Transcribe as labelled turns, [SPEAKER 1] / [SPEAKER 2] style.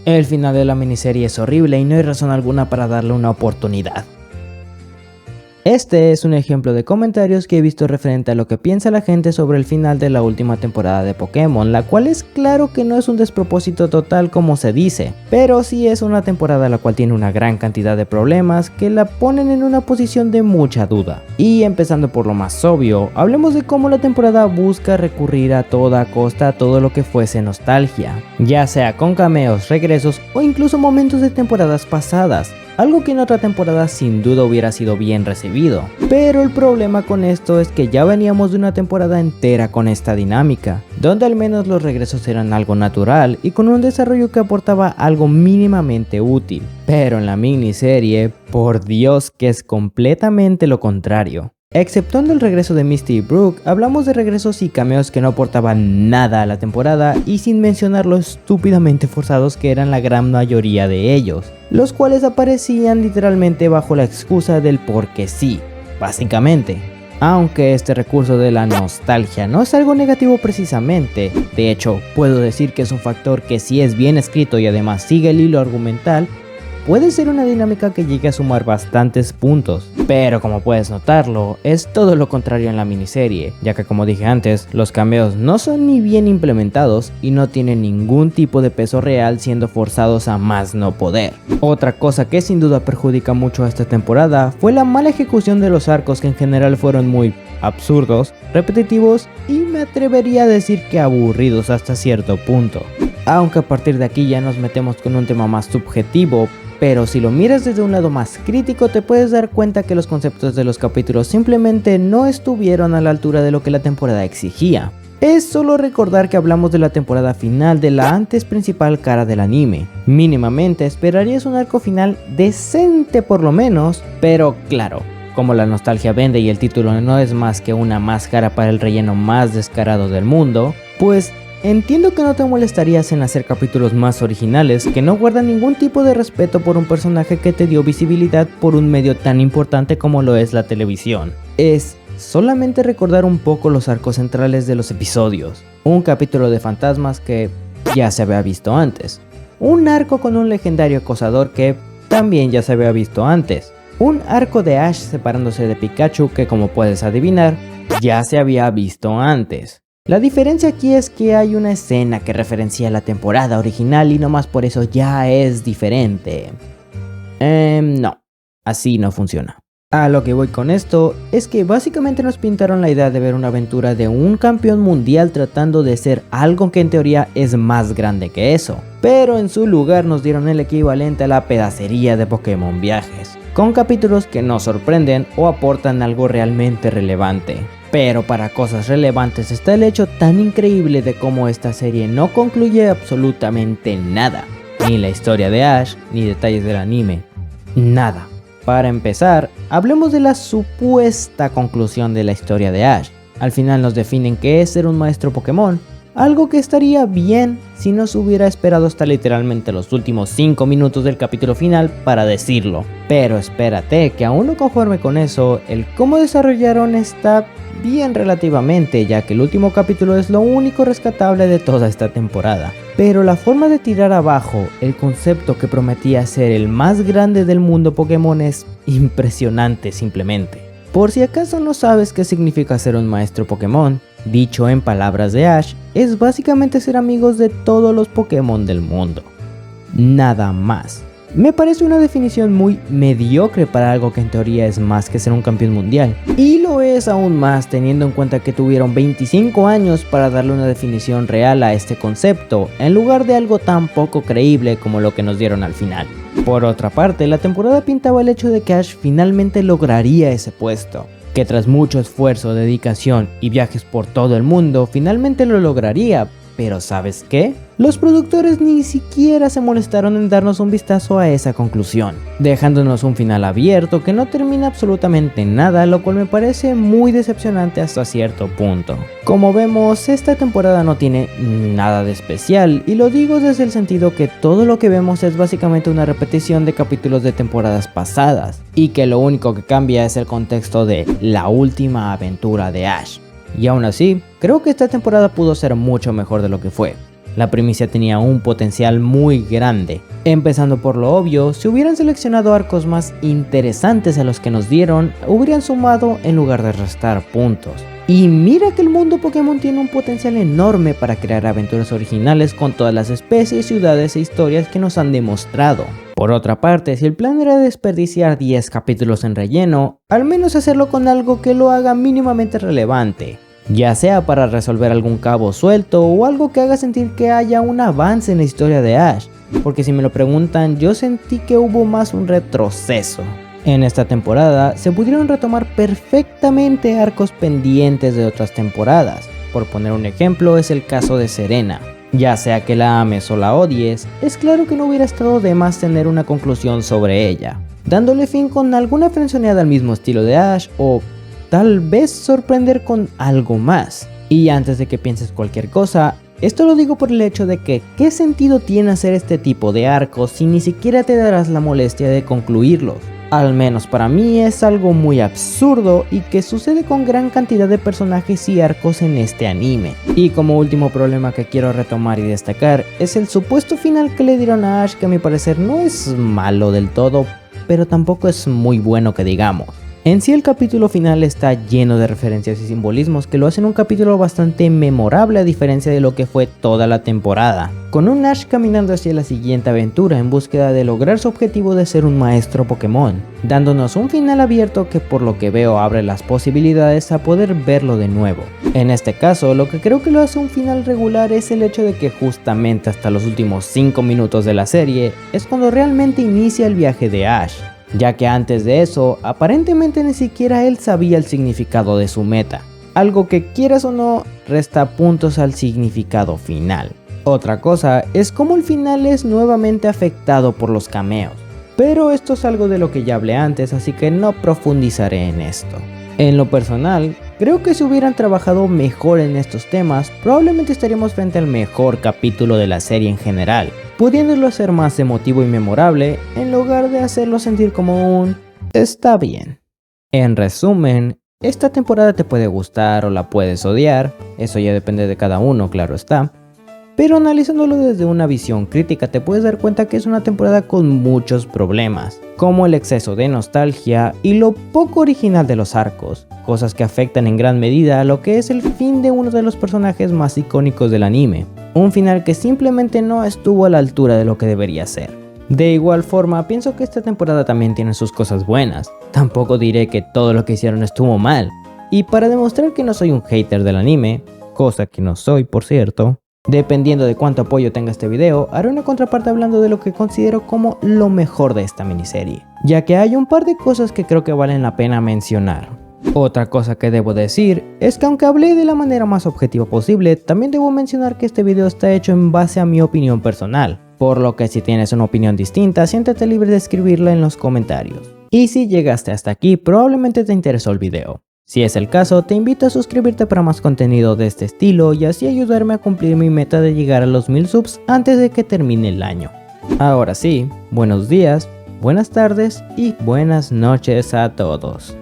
[SPEAKER 1] El final de la miniserie es horrible y no hay razón alguna para darle una oportunidad. Este es un ejemplo de comentarios que he visto referente a lo que piensa la gente sobre el final de la última temporada de Pokémon, la cual es claro que no es un despropósito total como se dice, pero sí es una temporada la cual tiene una gran cantidad de problemas que la ponen en una posición de mucha duda. Y empezando por lo más obvio, hablemos de cómo la temporada busca recurrir a toda costa a todo lo que fuese nostalgia, ya sea con cameos, regresos o incluso momentos de temporadas pasadas. Algo que en otra temporada sin duda hubiera sido bien recibido. Pero el problema con esto es que ya veníamos de una temporada entera con esta dinámica, donde al menos los regresos eran algo natural y con un desarrollo que aportaba algo mínimamente útil. Pero en la miniserie, por Dios que es completamente lo contrario. Exceptuando el regreso de Misty y Brooke, hablamos de regresos y cameos que no aportaban nada a la temporada y sin mencionar lo estúpidamente forzados que eran la gran mayoría de ellos, los cuales aparecían literalmente bajo la excusa del porque sí, básicamente. Aunque este recurso de la nostalgia no es algo negativo precisamente, de hecho puedo decir que es un factor que si es bien escrito y además sigue el hilo argumental, puede ser una dinámica que llegue a sumar bastantes puntos, pero como puedes notarlo, es todo lo contrario en la miniserie, ya que como dije antes, los cameos no son ni bien implementados y no tienen ningún tipo de peso real siendo forzados a más no poder. Otra cosa que sin duda perjudica mucho a esta temporada fue la mala ejecución de los arcos que en general fueron muy absurdos, repetitivos y me atrevería a decir que aburridos hasta cierto punto. Aunque a partir de aquí ya nos metemos con un tema más subjetivo, pero si lo miras desde un lado más crítico te puedes dar cuenta que los conceptos de los capítulos simplemente no estuvieron a la altura de lo que la temporada exigía. Es solo recordar que hablamos de la temporada final de la antes principal cara del anime. Mínimamente esperarías un arco final decente por lo menos, pero claro, como la nostalgia vende y el título no es más que una máscara para el relleno más descarado del mundo, pues entiendo que no te molestarías en hacer capítulos más originales que no guardan ningún tipo de respeto por un personaje que te dio visibilidad por un medio tan importante como lo es la televisión. Es solamente recordar un poco los arcos centrales de los episodios, un capítulo de fantasmas que ya se había visto antes, un arco con un legendario acosador que también ya se había visto antes, un arco de Ash separándose de Pikachu que como puedes adivinar ya se había visto antes. La diferencia aquí es que hay una escena que referencia la temporada original y no más por eso ya es diferente. No, así no funciona. A lo que voy con esto es que básicamente nos pintaron la idea de ver una aventura de un campeón mundial tratando de ser algo que en teoría es más grande que eso, pero en su lugar nos dieron el equivalente a la pedacería de Pokémon Viajes, con capítulos que no sorprenden o aportan algo realmente relevante. Pero para cosas relevantes está el hecho tan increíble de cómo esta serie no concluye absolutamente nada. Ni la historia de Ash, ni detalles del anime. Nada. Para empezar, hablemos de la supuesta conclusión de la historia de Ash. Al final nos definen qué es ser un maestro Pokémon. Algo que estaría bien si no se hubiera esperado hasta literalmente los últimos 5 minutos del capítulo final para decirlo. Pero espérate, que aún no conforme con eso, el cómo desarrollaron está bien relativamente, ya que el último capítulo es lo único rescatable de toda esta temporada. Pero la forma de tirar abajo el concepto que prometía ser el más grande del mundo Pokémon es impresionante simplemente. Por si acaso no sabes qué significa ser un maestro Pokémon, dicho en palabras de Ash, es básicamente ser amigos de todos los Pokémon del mundo. Nada más. Me parece una definición muy mediocre para algo que en teoría es más que ser un campeón mundial. Y lo es aún más teniendo en cuenta que tuvieron 25 años para darle una definición real a este concepto, en lugar de algo tan poco creíble como lo que nos dieron al final. Por otra parte, la temporada pintaba el hecho de que Ash finalmente lograría ese puesto, que tras mucho esfuerzo, dedicación y viajes por todo el mundo, finalmente lo lograría. Pero ¿sabes qué? Los productores ni siquiera se molestaron en darnos un vistazo a esa conclusión, dejándonos un final abierto que no termina absolutamente nada, lo cual me parece muy decepcionante hasta cierto punto. Como vemos, esta temporada no tiene nada de especial, y lo digo desde el sentido que todo lo que vemos es básicamente una repetición de capítulos de temporadas pasadas, y que lo único que cambia es el contexto de la última aventura de Ash. Y aún así, creo que esta temporada pudo ser mucho mejor de lo que fue. La primicia tenía un potencial muy grande. Empezando por lo obvio, si hubieran seleccionado arcos más interesantes a los que nos dieron, hubieran sumado en lugar de restar puntos. Y mira que el mundo Pokémon tiene un potencial enorme para crear aventuras originales con todas las especies, ciudades e historias que nos han demostrado. Por otra parte, si el plan era desperdiciar 10 capítulos en relleno, al menos hacerlo con algo que lo haga mínimamente relevante. Ya sea para resolver algún cabo suelto o algo que haga sentir que haya un avance en la historia de Ash. Porque si me lo preguntan, yo sentí que hubo más un retroceso. En esta temporada se pudieron retomar perfectamente arcos pendientes de otras temporadas. Por poner un ejemplo es el caso de Serena. Ya sea que la ames o la odies, es claro que no hubiera estado de más tener una conclusión sobre ella, dándole fin con alguna frenzoneada al mismo estilo de Ash o tal vez sorprender con algo más. Y antes de que pienses cualquier cosa, esto lo digo por el hecho de que ¿qué sentido tiene hacer este tipo de arcos si ni siquiera te darás la molestia de concluirlos? Al menos para mí es algo muy absurdo y que sucede con gran cantidad de personajes y arcos en este anime. Y como último problema que quiero retomar y destacar es el supuesto final que le dieron a Ash, que a mi parecer no es malo del todo, pero tampoco es muy bueno que digamos. En sí el capítulo final está lleno de referencias y simbolismos que lo hacen un capítulo bastante memorable a diferencia de lo que fue toda la temporada, con un Ash caminando hacia la siguiente aventura en búsqueda de lograr su objetivo de ser un maestro Pokémon, dándonos un final abierto que por lo que veo abre las posibilidades a poder verlo de nuevo. En este caso, lo que creo que lo hace un final regular es el hecho de que justamente hasta los últimos 5 minutos de la serie es cuando realmente inicia el viaje de Ash, ya que antes de eso, aparentemente ni siquiera él sabía el significado de su meta, algo que quieras o no, resta puntos al significado final. Otra cosa es cómo el final es nuevamente afectado por los cameos, pero esto es algo de lo que ya hablé antes, así que no profundizaré en esto. En lo personal, creo que si hubieran trabajado mejor en estos temas, probablemente estaríamos frente al mejor capítulo de la serie en general, pudiéndolo hacer más emotivo y memorable en lugar de hacerlo sentir como un está bien. En resumen, esta temporada te puede gustar o la puedes odiar, eso ya depende de cada uno, claro está, pero analizándolo desde una visión crítica te puedes dar cuenta que es una temporada con muchos problemas, como el exceso de nostalgia y lo poco original de los arcos, cosas que afectan en gran medida a lo que es el fin de uno de los personajes más icónicos del anime, un final que simplemente no estuvo a la altura de lo que debería ser. De igual forma, pienso que esta temporada también tiene sus cosas buenas, tampoco diré que todo lo que hicieron estuvo mal, y para demostrar que no soy un hater del anime, cosa que no soy por cierto, dependiendo de cuánto apoyo tenga este video, haré una contraparte hablando de lo que considero como lo mejor de esta miniserie, ya que hay un par de cosas que creo que valen la pena mencionar. Otra cosa que debo decir es que aunque hablé de la manera más objetiva posible, también debo mencionar que este video está hecho en base a mi opinión personal, por lo que si tienes una opinión distinta, siéntete libre de escribirla en los comentarios. Y si llegaste hasta aquí, probablemente te interesó el video. Si es el caso, te invito a suscribirte para más contenido de este estilo y así ayudarme a cumplir mi meta de llegar a los 1000 subs antes de que termine el año. Ahora sí, buenos días, buenas tardes y buenas noches a todos.